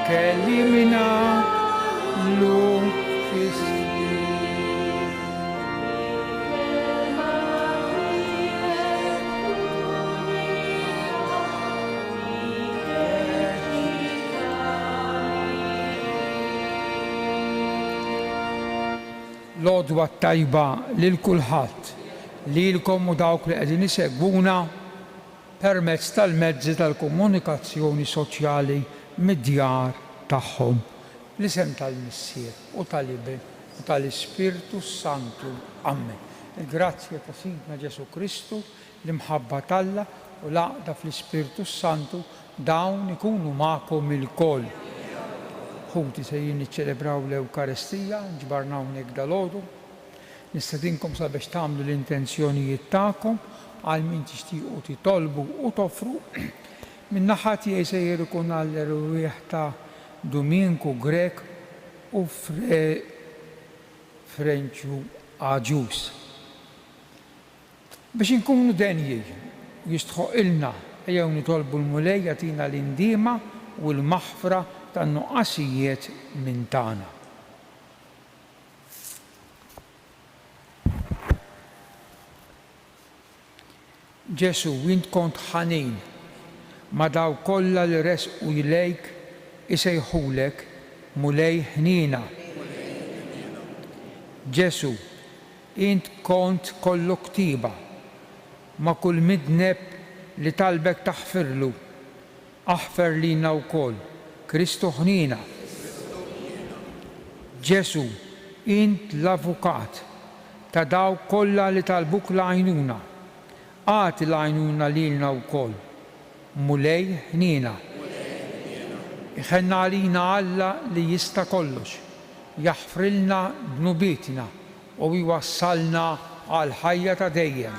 كلمنا له في العضوة الطيبة للكلħat lilkom u dawk li qegħdin isegwuna permezz tal-mezzi tal-komunikazzjoni soċjali mid-djar tagħhom. L-isem tal-Missier u tal-Ibn u tal-Ispirtu Santu. Amen. Il-grazzja ta' Sidna Ġesu Kristu, l-imħabba talla u l-għaqda fl-Ispirtu Santu dawn ikunu magħkom il-koll. Ħuti se niċċelebraw l-Ewkaristija, ġbarna hawnhekk dalgħodu. Nistedinkom sabiex tagħmlu l-intenzjonijiet tagħkom għal min tixtiequ titolbu u toffru. Min-naħa tiegħi sejjer ikun għall-irwieħ ta' Dominku Grek u Frenċu Aġus. Biex inkunu denji jistħoq ilna ejjew nitolbu l-Mulej jagħtina l-indiema u l-maħfra tan-nuqqasijiet minn tagħna. Ġesu, int kont ħanin ma daw kollha li resqu ilejk isejħulek Mulej ħnina. Ġesu, int kont kollu ktiba ma kull midneb li talbek taħfirlu, aħfer lina wkoll, Kristu ħnina. Ġesu, int l-avukat ta' daw kollha li talbuk l-għajnuna, għati l-għajnuna lilna wkoll, Mulej ħnina. Iħenna għalina Alla li jista' kollox, jaħfrilna dnubietna u jwassalna għal ħajja ta' dejjem.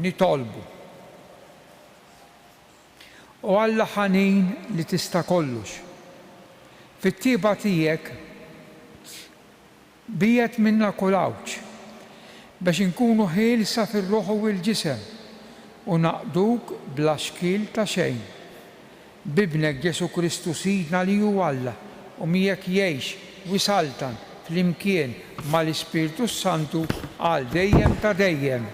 Nitolbu. U Alla ħanin li tista' kollox. Fit-tieba tiegħek biet minna kulawċ biex inkunu ħielsa fir-ruħ u l-ġisem u naqduk bla xkil ta' xejn. Bibnek Ġesu Kristu Sidna li hu Alla u miegħek jgħix wisaltan flimkien mal-Ispirtu Santu għal dejjem ta' dejjem.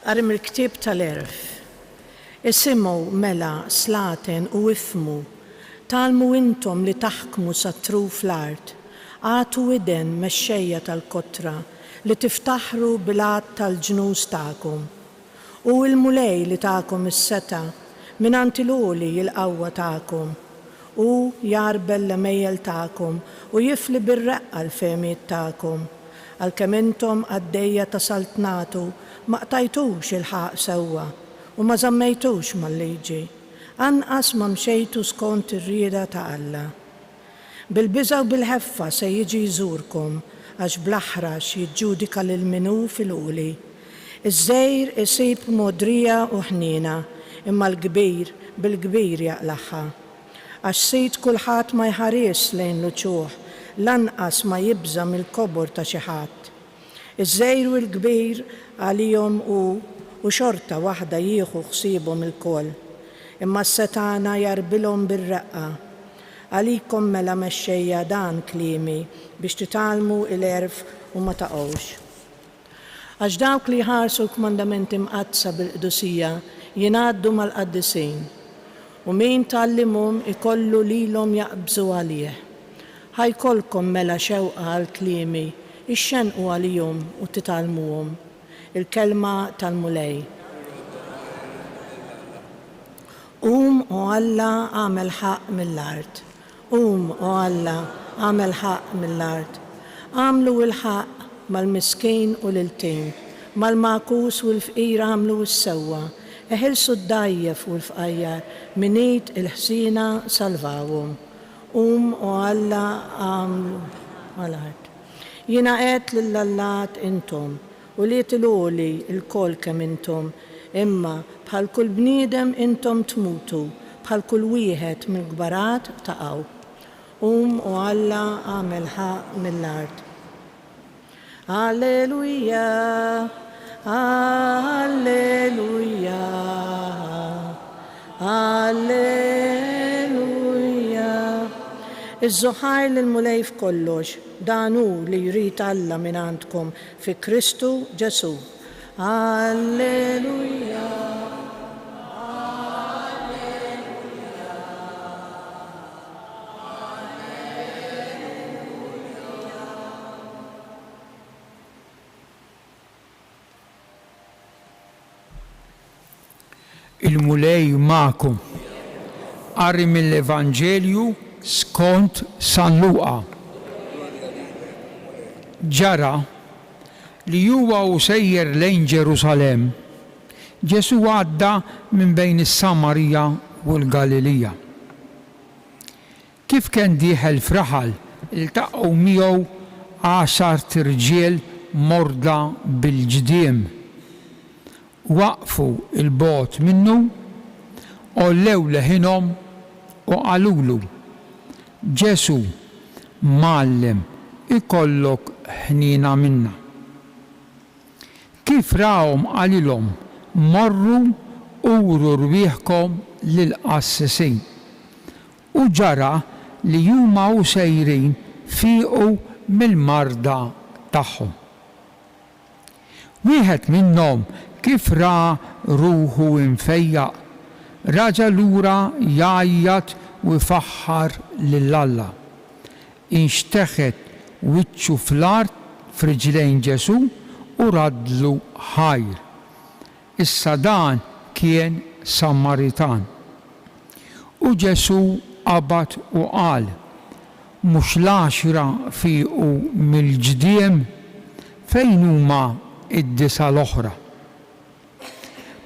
Qarim il-ktieb tal-erf. Isimgħu mela slaten u ifhmu, talmu intom li taħkmu sattru fl-art, għatu widen mexxejja tal-kotra li tiftaħru bil-għad tal-ġnus tagħkom. U l-Mulej li tagħkom is-seta mingħand il-għoli l-qawwa tagħkom u jarbel l-mejjel tagħkom u jifli bir-reqqa l-fehmiet tagħkom. Għalkemm intom għaddejja ta' saltnatu ma qtajtux il-ħaq sewwa u ma żammejtux mal-liġi, anqas ma mxejtu skont ir-rieda ta' Alla. Bil-biża' u bil-ħeffa se jiġi jżurkom għax bl-aħrax jiġġudika lil minhu fil-quli. Iż-żgħir isib modrija u ħniena, imma l-kbir bil-kbir jaqlaħħa. Għax sit kulħadd ma jħares lejn l-uċuħ, lanqas ma jibża mill-kobor ta' xi ħadd. Iż-żgħir u l-kbir għalihom u xorta waħda jieħu ħsiebhom il-koll. Imma s-setana jarbilhom bir-reqqa. Għalikom mela mexxejja dan kliemi biex titalmu l-erf u ma taqgħux. Għax dawk li ħarsu l-kmandamenti mqattsa bil-qdusija jingħaddu mal-qaddisin u min tallimhom ikollu lilhom jaqbżu għalih. Ħajkolkom mela xewqa għall-kliemi ixxenqu għalihom u titalmuhom. Il-kelma tal-Mulej. U Alla għamel ħaq mill-art. U Alla għamel ħaq mill-art. Għamlu l-ħaq mal-miskin u l-iltim, mal-makus u l-fqir għamlu s-sewwa, eħilsu d-dajjef u l-fqajjar, minit il-ħsina salvawhom. U Alla għamlu mal-art. Jina qed lill-Allat intom u li tiluli il-kol kemm intom, imma bħal kull bniedem intom tmutu, bħal kull wieħed mill-gbarat taqgħu. U Alla għamel ħaq mill-art. Alleluja, Alleluja, Alleluja. Iż-żuħar l-mulej f'kollox, dan hu li jrid Alla minn għandkom fi Kristu Ġesu. Alleluja. Il-mulej ma'kom. Qari mill-Evanġelju skont San Luqa. Ġara li huwa u sejjer lejn Ġerusalem, Ġesu għadda minn bejn is-Samarija u l-Galilija. Kif kien dieħel f'raħal, iltaqgħu miegħu 10 irġiel morda bil-ġdiem. Waqfu il-bogħod minnu, ollew leħinhom u qalulu: Ġesu, Mgħallem, ikollok ħnina minna. Kif rahom qalilhom: morru uru rwieħkom lill-qassisin. U ġara li huma u sejrin fiequ mill-marda tagħhom. Wieħed minnhom kif ra ruħu infejjaq, raġa lura jgħajjat u jfaħħar lill-Alla. Inxteħet wiċċu fl-art f'riġlejn Ġesu u radlu ħajr. Issa dan kien Samaritan. U Ġesu qabad u qal: mhux l-10 fiequ mill-ġdiem, fejn huma id-9 l-oħra?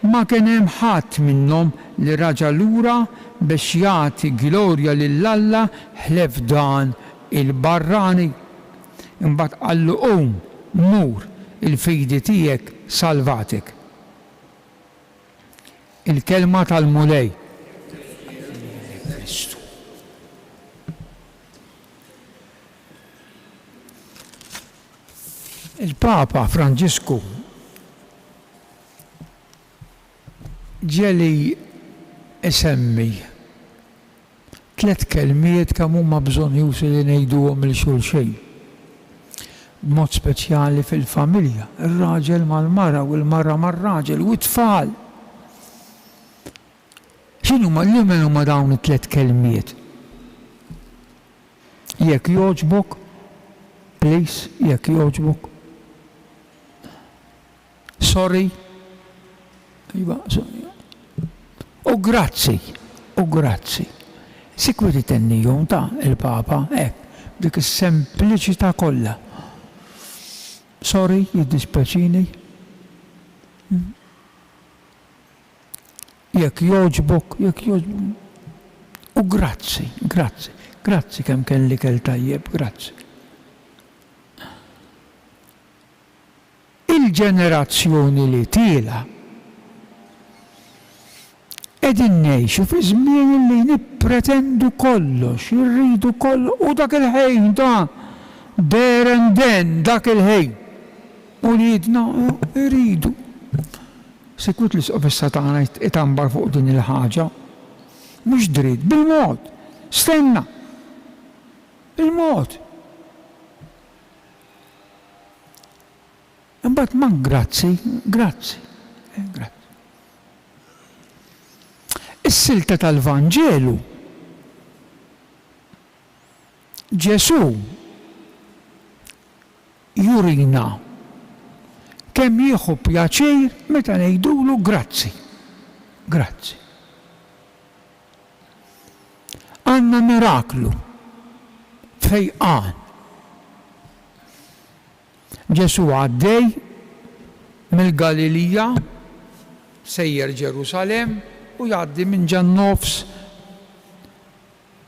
Ma kien hemm ħadd minnhom li raġa lura biex jagħti glorja lill-Alla ħlef dan il-barrani. Imbagħad qallu: qum, mur, il-fidi tiegħek salvatek. Il-kelma tal-mulej. Il-Papa Franġisku ġeli isemmi 3 kelmiet kemm huma bżonn jusi li ngħiduhom il-xulxejn. B'mod speċjali fil-familja, ir-raġel mal-mara u l-mara mar-raġel u t-tfal. X'inhuma li huma dawn it-3 kelmiet? Jekk jogħġbok, please, jekk jogħġbok. Sorry. U grazzi, u grazzi. Sikwiti tennijom ta' il-Papa, dik is-sempliċità kollha. Sorry, jiddispeċini. Jekk jogħġbok. U grazzi, grazzi kemm kelli kell tajjeb, grazzi. Il-ġenerazzjoni li tiela qegħdin ngħixu fi żmien li nippretendu kollox, irridu kollox, u dak il-ħejn ta' den dak il-ħejn. U li jidna irridu. Sekwit l-isqofessa tagħna itambar fuq din il-ħaġa. Mhux dritt, bil-mod. Stenna. Bil-mod. Imbagħad man grazzi. Is-silta tal-Vanġelu. Ġesu jurina kemm jieħu pjaċir meta ngħidulu grazzi. Għandna miraklu fejqan. Ġesu għaddej mill-Galilija sejjer Ġerusalem u jgħaddi minn ġan-nofs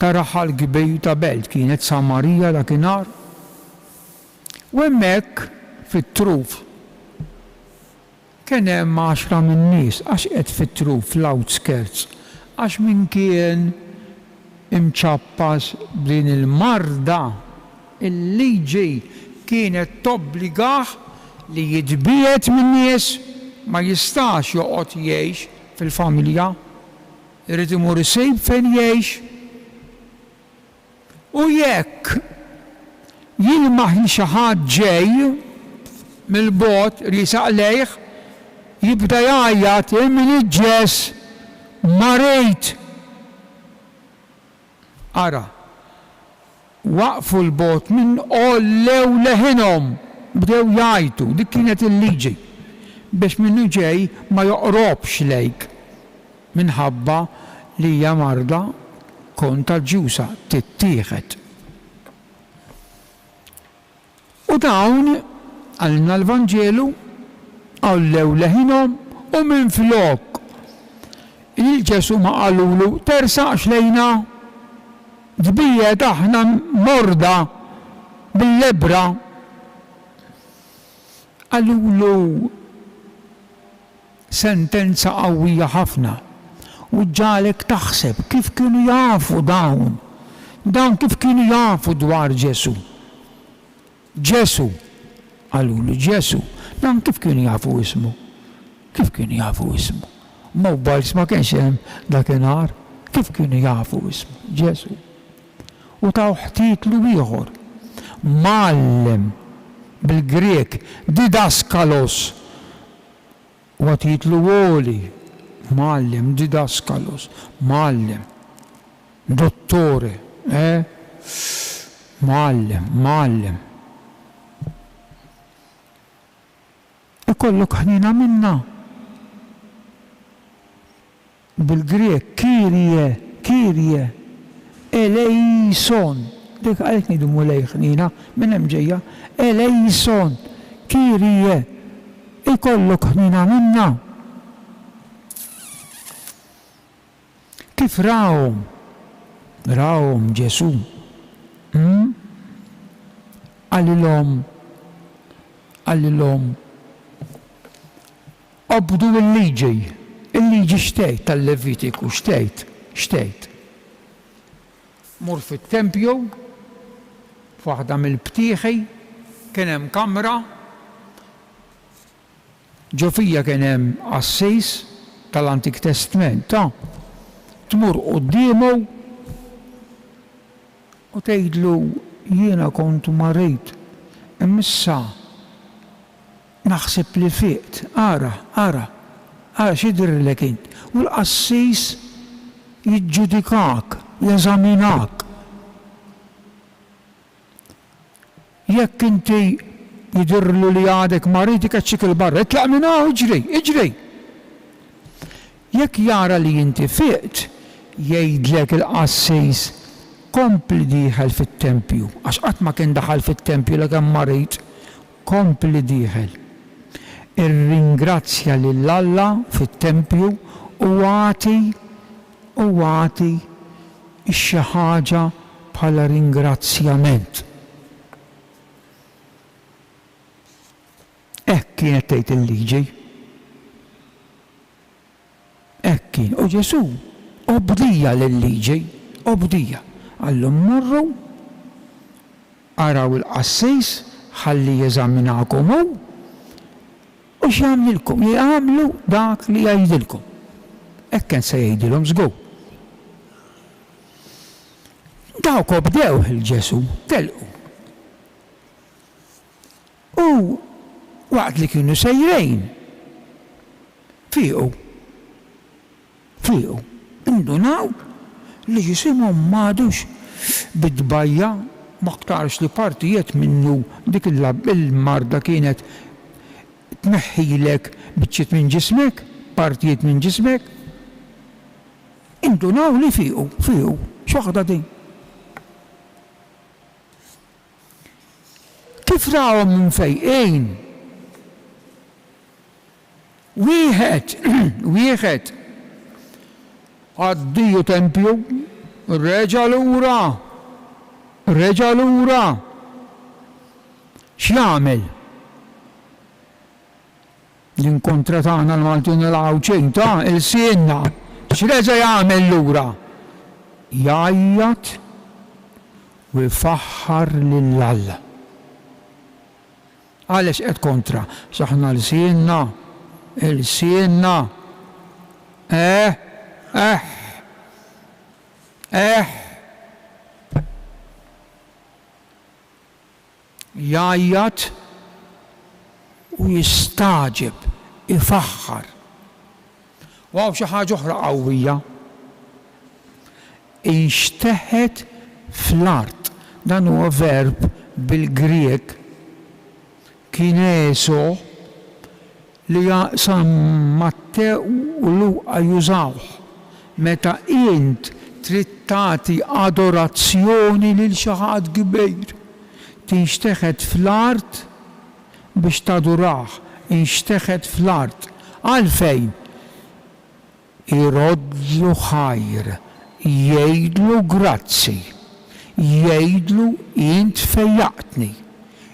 ta' raħal Gbej ta' Belt, kienet Samarija dakinhar. U hemmhekk fit-truf kien hemm 10 min-nies għax qed fit-truf fl-outskirts għax min kien imċappas b'din il-marda il-liġi kienet tobbligaħ li jitbiet minn nies, ma jistax joqgħod jgħix fil-familja, irid imur isib fejn jgħix. U jekk jilmaħ li xi ħadd ġej mill-bogħod li saqlejh, jibda jgħajjat min iġġes marejt. Ara, waqfu l-bogħod minn ollew leħinhom, bdew jgħajtu, dik kienet il-liġi biex minnu ġej ma joqrobx lejk minħabba li hija marda kontaġġjuża tittieħed. U dawn għalna l-Vanġelu ollew leħinhom u minflok il-Ġesu ma qalulu tersaqx lejna, dbiet aħna morda bil-lebra. Qalulu sentenza qawwija ħafna u ġalek taħseb kif kienu jafu dawn kif kienu jafu dwar Ġesu. Ġesu, qalulu Ġesu, dawn kif kienu jafu ismu, kif kienu jafu ismu. Mobiles ma kienx hemm dakinhar, kif kienu jafu ismu Ġesu. U taw ħtitlu ieħor, Mallem bil-Grek, didaskalos, u għatitlu għoli, Mallem, didaskalos, Mallem, dottore, Mallem. Ikollok ħnina minna. Bil-Grek, Kyrie, eleison, dik għalek nidumu lejħnina, minnem ġeja, eleison, Kyrie, ikollok ħnina minna. Kif rawhom Ġesu, għallilhom, obdu il-liġi xtejt tal-Levitiku, xtejt. Mur fit-tempju, f'waħda mill-btieħi, kien hemm kamra, ġo fija kien hemm assis tal-Antik Testament, tmur qudiemu u tgħidlu jiena kont marejt, imissa naħseb li fiqt, ara x'jidhirlek int. U l-qassis jiġġudikak, jeżaminak. Jekk inti jidhirlu li għadek marejt ikaċċik il-barra, itlaq minn iġri. Jekk jara li inti fiqt, jgħidlek il-qassis kompli dieħel fit-tempju, għax qatt ma kien daħal fit-tempju li kemm marejt, kompli dieħel. Irringrazzja lil Alla fit-tempju u għati xi ħaġa bħala ringrazzjament. Hekk kienet tgħid il-liġi. Hekk kien. U Ġesu obdija lill-liġi, obdija. Għallhom morru, araw il-qassis, ħalli jeżaminakom u x'jagħmlilkom, jagħmlu dak li jgħidilkom. Hekk kien se jgħidilhom żgur. Dawk bdew il-Ġesu, telqu. U waqt li kienu sejrejn, fiequ, indunaw li jisimhom m'għadux bid-dbajja ma ktarx li partijiet minnu dik il-marda kienet tneħħilek biċċiet minn ġismek, partijiet minn ġismek, indunaw li fiequ, x'waħda din. Kif rawhom minn fejqejn? Wieħed għaddiju tempju, reġa' lura. X'jagħmel? L-inkontra tagħna l-Maltin il-Awċejn il-sienna, x'reġa' jagħmel lura? Jgħajjat u jfaħħar lill-Alla. Għalex qed kontra? Saħna l-sienna, il-sienna. Jajjat u jistaġib, ifaħħar. Għaw xi ħaġa oħra qawwija. Inxteħet fl-art. Dan huwa verb bil-Grieg kineso li San Matteo u Luqa jużawh meta int trid tagħti adorazzjoni lil xi ħadd kbir. Tinxteħet fl-art biex tadurah, inxteħet fl-art. Għalfejn? Irodlu ħajr, jgħidlu grazzi, jgħidlu int fejjaqtni,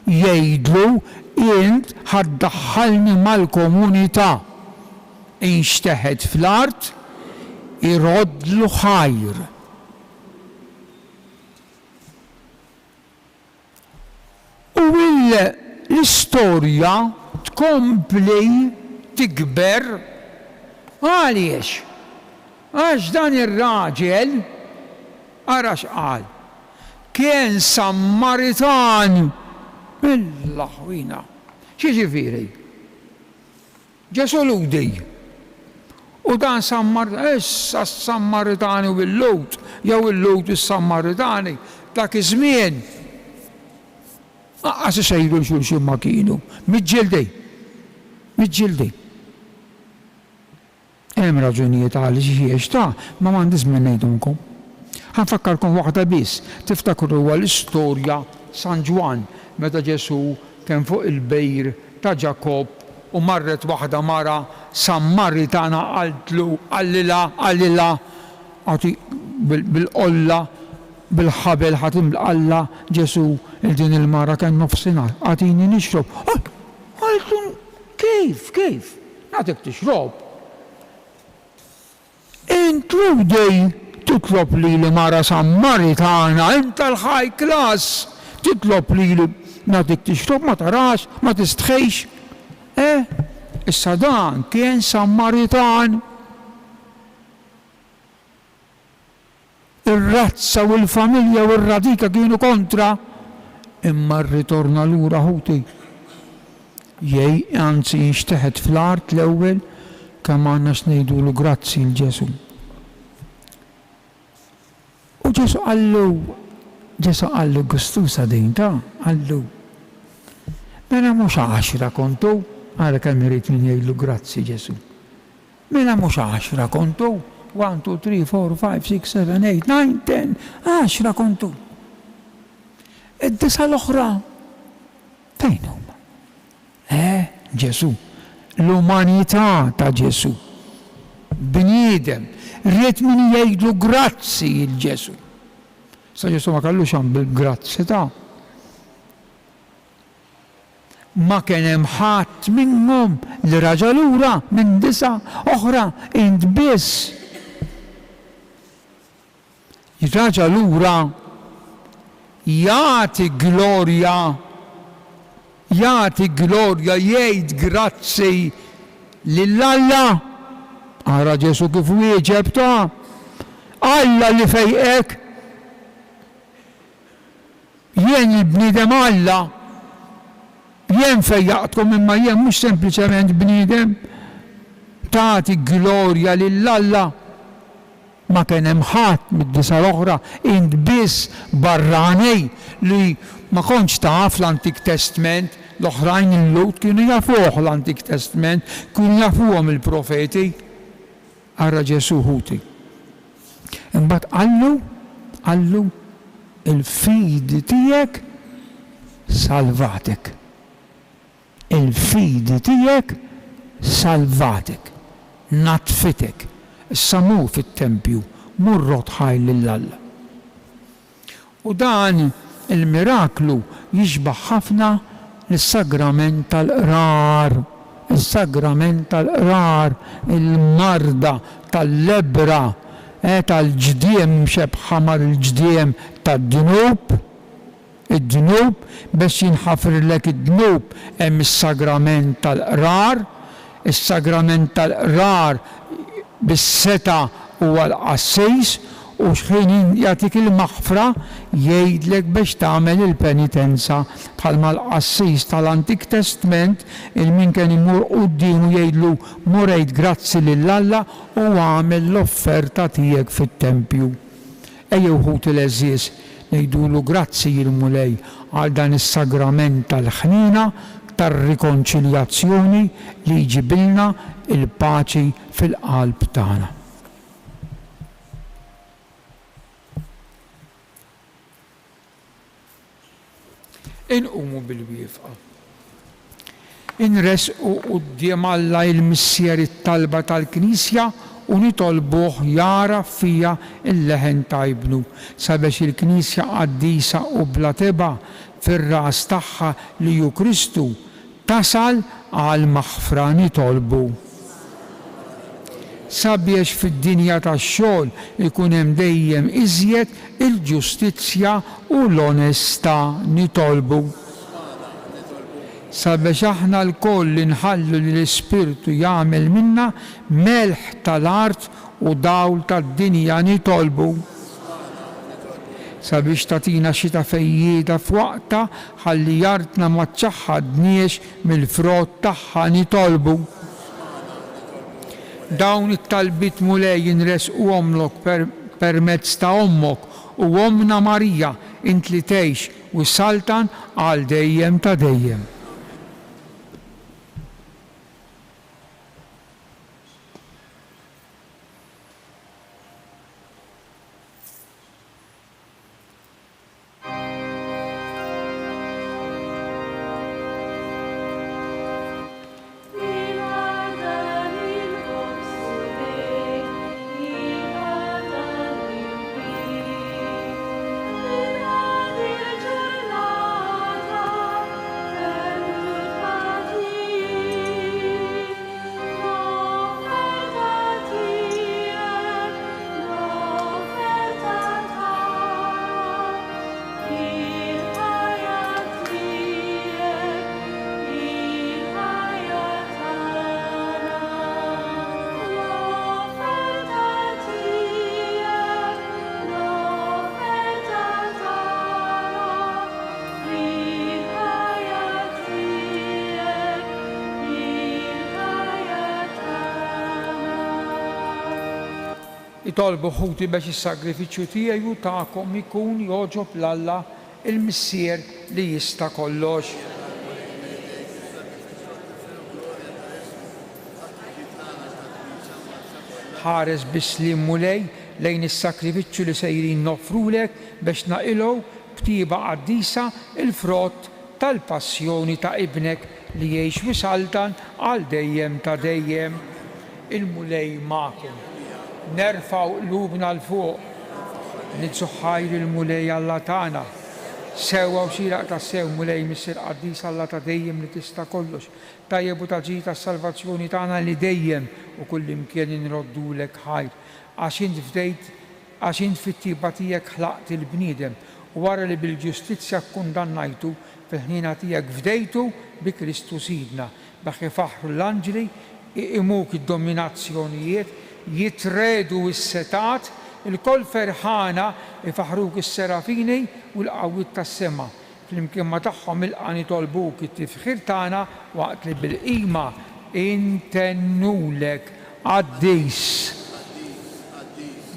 jgħidlu int ħaddaħħalni mal-komunità. Inxteħet fl-art, irodlu ħajr. U l-istorja tkompli tikber għaliex. Għax dan ir-raġel ara x'qal. Kien Sammaritan mill-laħwina. X'jiġifieri? Ġesu ludi. U dan Sammaritani u l-Lut, jew il-Lut u s-Sammaritani, dak iż-żmien. Aqqas isejru xulxin ma kienu. Miġġildej. Hemm raġunijiet għaliex xiex ma m'għandix min ngħidulkom. Ħanfakkarkom waħda biss, tiftakru huwa l-istorja San Ġwan meta Ġesu kien fuq il-bejr ta' Ġakob u marret waħda mara Sammaritana għallila għati bil-qolla bil-ħabel ħatim l-qalla Ġesu il-din il-mara kien nofsinhar għatini nixrob. Għaltu kif? Għatek tixrob. Inkludej titlob li mara Sammaritana, inta l-high class, titlob li natik tixrob, ma tarax, ma tistħejx. Issa dan kien Sammaritan. Ir-razza u l-familja u r-radika kienu kontra, imma rritorna lura ħuti. Anzi jinxteħed fl-art l-ewwel kemm għandna x'ngħidulu grazzi l-Ġesu. U Ġesu qallu gustusa din qallu. Mela mhux 10 kontu, għara kemm irid min jgħidlu grazzi Ġesu. Mela mhux 10 kontu, 1, 2, 3, 4, 5, 6, 7, 8, 9, 10, 10 kontu. Id-disa l-oħra fejn huma? Ġesu. L-umanità ta' Ġesu. Bniedem, rrid min jgħidlu grazzi l-Ġesu. Sa Ġesu ma kellux hemm bil-grazzi ta'. Ma kien hemm ħadd minnhom li raġa' lura minn disa oħra int biss. Raġa' lura jagħti glorja, jgħid grazzi lill-Alla. Ara Ġesu kif wieġeb ta' Alla li fejqek. Jien il-bniedem Alla. Jien fejjaqtkom imma jien mhux sempliċement bniedem. Tagħti glorja lill-Alla. Ma kien hemm ħadd mid-disa l-oħra int biss barranej li ma kontx taf l-Antik Testament, l-oħrajn il-Lut kienu jafuh l-Antik Testament, kienu jafuhom il-profeti. Ara Ġesu ħuti. Imbagħad qallu il-fidi tiegħek salvatek. Il-fidi tiegħek salvatek. Natfitek. Samu fit-tempju, murrot ħajl lill-Alla. U dan il-miraklu jixbaħ ħafna l-sagrament tal-qrar. Il-sagrament tal-qrar, il-marda tal-lebra, tal-ġdiem xebħamar il-ġdiem tad-dnub, id-dnub biex jinħafr lek id-dnub hemm is-sagrament tal-qrar. Is-sagrament tal-qrar bis-seta huwa l-qassis u xħin jagħtik il-maħfra jgħidlek biex tagħmel il-penitenza bħalma l-qassis tal-Antik Testament il-min kien imur qudiemu jgħidlu murejt grazzi lill-Alla u għamel l-offerta tiegħek fit-tempju. Ejjew ħut il-eżies ngħidulu grazzi jil-mulej għal dan is-sagrament tal-ħnina tar-rikonċiljazzjoni li jġibilna il-paċi fil-qalb tagħna. Inqumu bil-wifqa. Inresqu quddiem Alla il-missier it-talba tal-Knisja u nitolbuh jara fija il-leħen ta' ibnu sabiex il-Knisja qaddisa u bla teba fir-ras tagħha li hu Kristu tasal għal maħfra nitolbu. Sabiex fid-dinja tax-xogħol ikun hemm dejjem iżjed il-ġustizzja u l-onestà nitolbu. Sabiex aħna lkoll inħallu li l-Ispirtu jagħmel minna melħ tal-art u dawl tad-dinja nitolbu. Sabiex tatina xita fejjieta f'waqta ħalli jartna ma tċaħħadniex mill-frott tagħha nitolbu. Dawn it-talbit mulej jinresqu omlok permezz ta' ommok u omna Marija int li tgħix u saltan għal dejjem ta' dejjem. Itolbu ħuti biex is-sagrifiċċju tiegħi u tagħkom ikun joġob l-Alla il-missier li jista' kollox. Ħares bis-slim mulej lejn is-sakrifiċċju li sejrin noffrulek biex naqilgħu btieba qaddisa il-frott tal-passjoni ta' ibnek li jgħix wisaltan għal dejjem ta' dejjem. Il-mulej magħkom. Nerfaw qlubna l-fuq, nitsu ħajr il-mulej Alla tagħna. Sewwa u xieraq ta' sew mulej missier qaddis Alla ta' dejjem li tista' kollox. Tajjeb u taġi tas-salvazzjoni tagħna li dejjem u kull imkien inroddulek ħajr. Għax int fit-tiba tiegħek ħlaqt il-bniedem u wara li bil-ġustizzja kkundannajtu fil-ħnina tiegħek fdejtu bi Kristu Sidna. B'hekk ifaħħru l-anġli iqimuk id-dominazzjonijiet jitredu s-setat, il-koll ferħana ifaħruk is-serafini u l-qawwiet tas-sema. Flimkien ma tagħhom ilqa' nitolbuk it-tifħir tagħna waqt li bil-qima intennulek qaddis.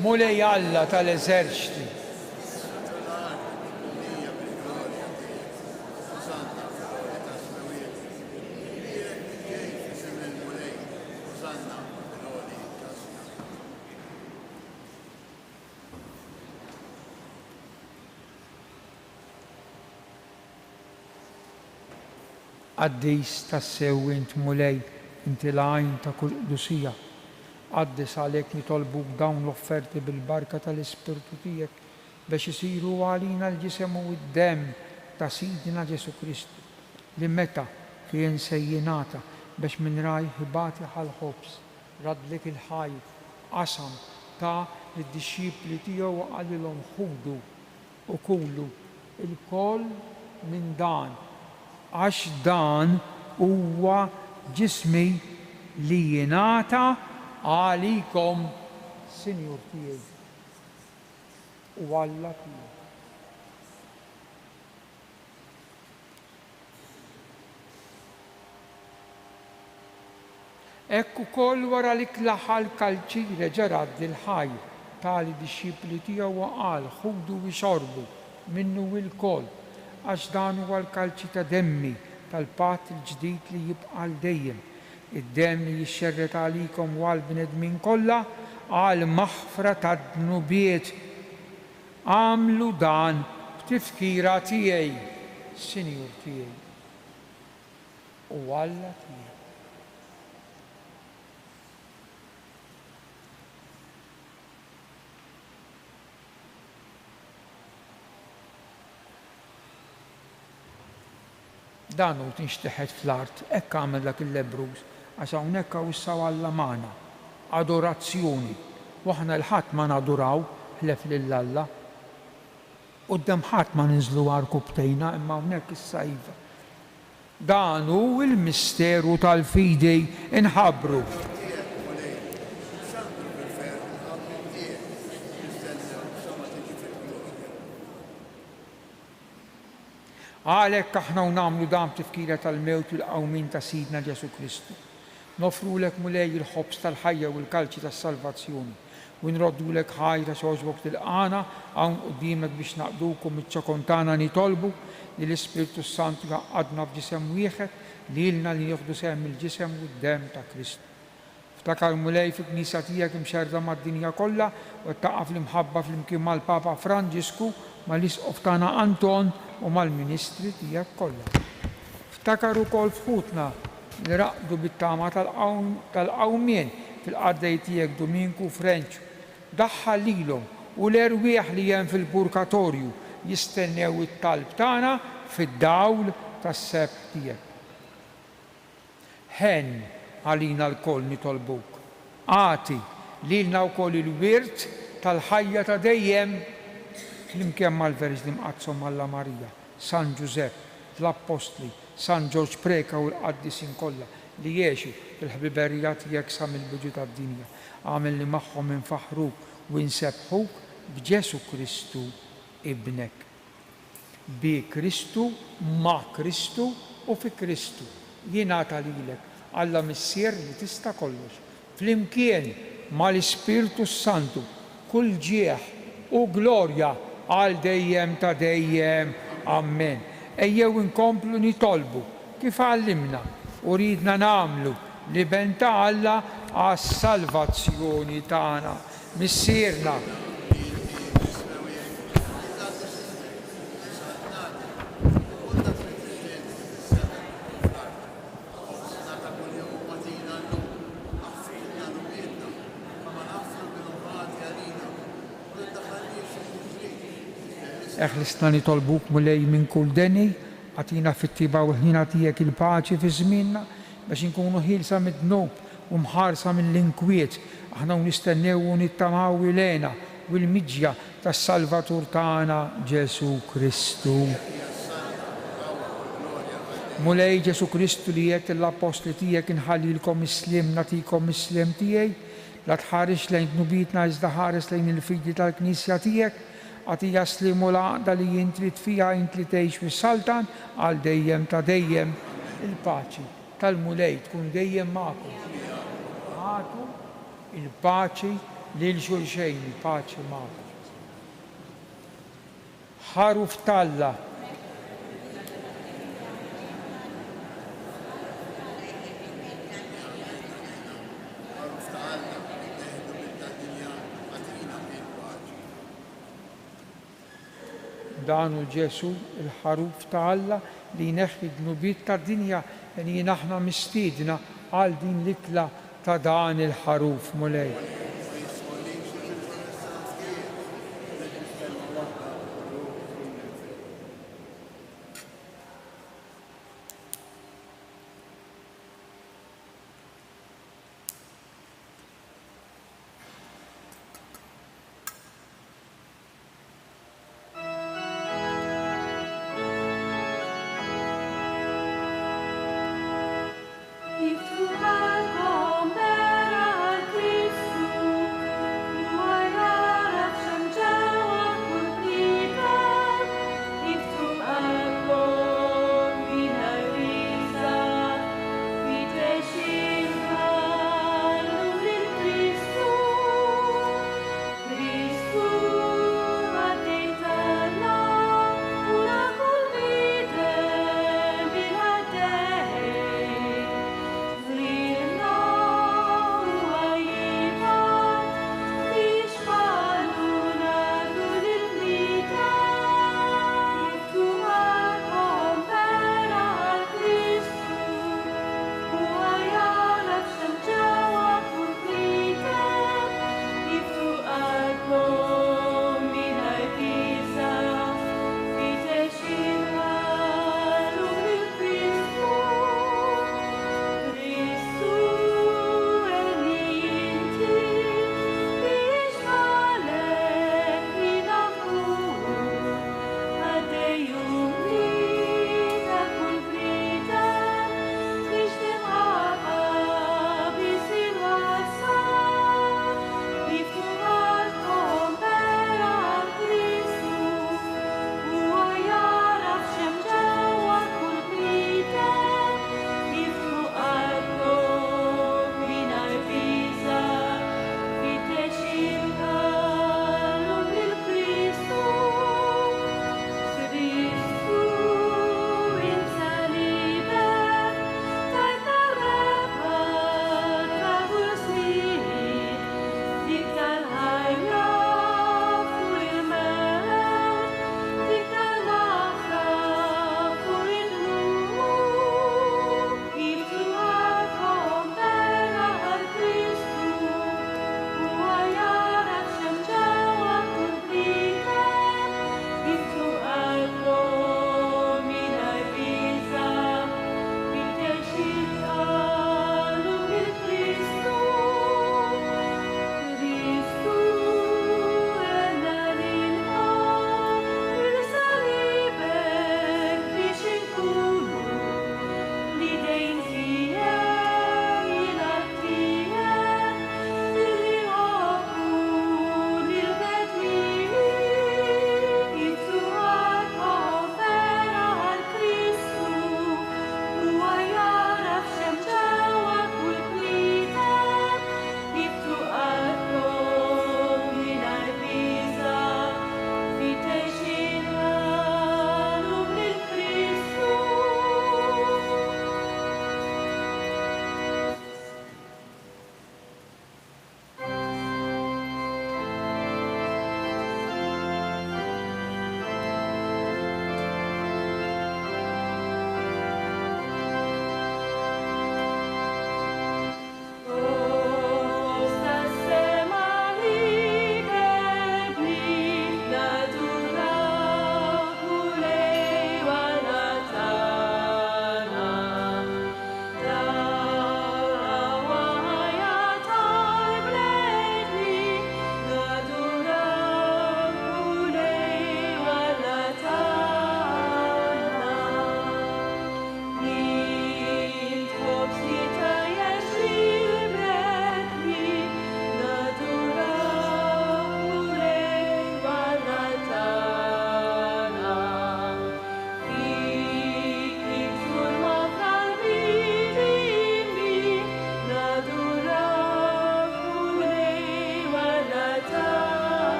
Mulej Alla tal-eżerċiti. Qaddis tas-sew int mulej, inti l-għajn ta' kull qdusija. Qaddis għalhekk nitolbuk dawn l-offerti bil-barka tal-Ispirtu tiegħek biex isiru għalina l-ġisem u d-demm ta' Sidina Ġesu Kristu li meta kien sejjinata biex minn rajh ibati ħal-ħobs radlek il-ħajr qasam ta' lid-dixxipli tiegħu għalilhom ħudu u kulu il-koll minn dan, għax dan huwa ġismi li jingħata għalikom, Sinjur tiegħi u Alla tiegħi. Ekk ukoll wara li klaħħa l-kalċi reġa' raddi l-ħaj tali dixxipli tiegħu wa qal ħudu wixorbu minnu l-koll għax dan huwa l-kalċi ta' demmi tal-patt il-ġdid li jibqa' l dejjem. Id-demm li jixxerret għalikom u għall-bnedmin kollha għal maħfra tad-dnubiet. Għamlu dan b'tifkira tiegħi, Sinjur tiegħi u Alla tiegħi. Dan hu tinxteħed fl-art, hekk għamel dak il-Lebruż, għax hawnhekk hawn issaw Alla magħna, adorazzjoni. Waħna l-ħadd ma naduraw ħlef lil Alla. Quddiem ħadd ma ninżlu arku btejna, imma hawnhekk issa iva. Dan hu l-misteru tal-fidi inħabbru. Għalhekk aħna nagħmlu dan tifkira tal-mewt u l-qawmin ta' Sidna Ġesu Kristu. Nofrulek mulej il-ħobs tal-ħajja u l-kalċi tas-salvazzjoni u nroddulek ħajra xogħġbok tilqana hawn quddiemek biex naqdukom iċ-ċokontana nitolbu li l-Ispiritu Santu jaqgħadna f'ġisem wieħed lilna li nieħdu sehem il-ġisem u d-demm ta' Kristu. Ftakar mulej fil-Knisja tiegħek imxerda mad-dinja kollha u ttaqaf l-imħabba flimkien mal-Papa Franġisku mal-Isqof tagħna Anton u mal-Ministri tiegħek kollha. Ftakar ukoll fħutna li raqdu bit-tama tal-qawmien fil-qaddej tiegħek Dominku Frenċu. Daħħal lilhom u l-erwieħ li hemm fil-purkatorju jistennew it-talb tagħna fid-dawl tas-seb tiegħek. Ħen għalina l-koll nitolbuk. Għati lilna wkoll il-wirt tal-ħajja ta' dejjem flimkien mal-Verġni Mqazzom Alla Marija, San Giuseppe, l-Apostli, San George Preka u l-qaddisin kollha li jgħixu fil-ħbiberija tiegħek sa mill-bidu tad-dinja. Għamel li magħhom infaħruk u nsebħuk b'Ġesu Kristu ibnek. Bi Kristu, ma' Kristu u fi Kristu. Jingħata lilek Alla missier li tista' kollox. Flimkien mal-Ispiritu Santu kull ġieħ u glorja għal dejjem ta' dejjem. Amen. Ejjew inkomplu nitolbu kif għallimna u ridna nagħmlu li ben ta' Alla għas-salvazzjoni tagħna. Missierna eħlisna nitolbuk mulej minn kull deni, għatina fit-tiba u ħina tiegħek il-paċi fi żmienna biex inkunu ħilsa mid-dnub u mħarsa mill-inkwiet. Aħna nistennew u nittamaw ilena u l-miġja tas-Salvatur tagħna Ġesu Kristu. Mulej Ġesu Kristu li jgħid l-apostli tiegħek inħallilkom islim nagħtikom islim tiegħi, la tħares lejn dnubietna iżda ħares lejn il-fidi tal-Knisja tiegħek. Għatija slimu l-għaqda li jintrit fija intli tgħix fis-Saltan għal dejjem ta' dejjem. Il-paċi tal-mulej tkun dejjem magħkom. Għatu il-paċi lil xulxejn, il-paċi magħkom. Ħaruf talla. Danu Ġesu il-ħaruf ta' Alla li jneħħi d-dnubiet ta' dinja li aħna mistiedna għal din l-ikla ta' dan il-ħaruf mulej.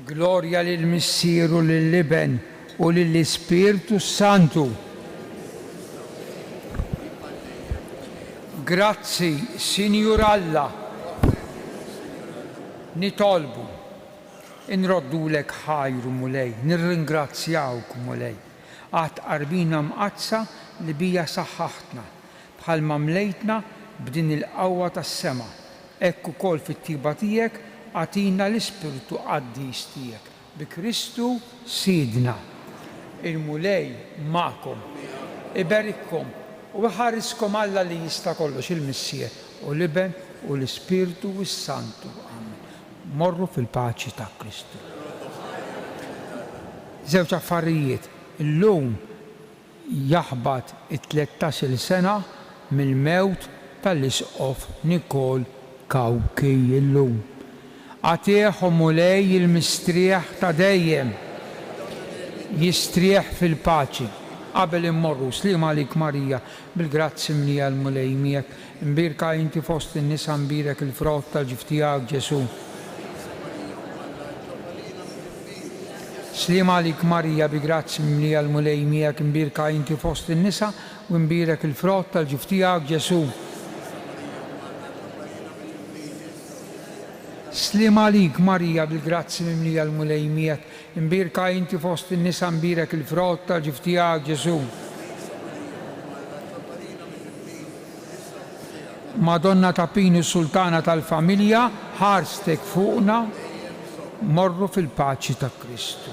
Glorja lil Missieru lill-Iben u lill-Ispirtu Santu. Grazzi, Sinjur Alla, nitolbu, inroddulek ħajru mulej, nirringrazzjawk mulej, għat qarbina mqazza li bija saħħaħtna, bħalma mlejtna b'din il-qawwa tas-sema, hekk ukoll fit-tiba tiegħek għatina l-Ispirtu qaddis tiegħek. Bi Kristu Sidna. Il-mulej magħkom, iberikkom u ħariskom Alla li jista' kollox il-Missier u l-Iben u l-Ispirtu u s-Santu. Amen. Morru fil-paċi ta' Kristu. Żewġ affarijiet. Illum jaħbad it-13 sena mill-mewt tal-Isqof Nikol Kawki illum. Għatieħu mulej il-mistrieħ ta' dejjem, jistrieħ fil-paċi. Qabel immorru, slima għalik Marija, bil-grazzi mnija l-mulej miegħek, imbirka inti fost in-nisa mbirek il-frott tal-ġiftijak Ġesu. Slima għalik Marija, bil-grazzi mnija l-mulej miegħek, imbirka inti fost in-nisa u imbirek il-frott tal-ġiftijak Ġesu. Slima għalik Marija, bil-grazzi mimlija l-mulej miegħek, imbirka inti fost in-nisa mbirek il-frott tal-ġiftijak Ġesu. Madonna ta' Pini, sultana tal-familja, ħarstek fuqna, morru fil-paċi ta' Kristu.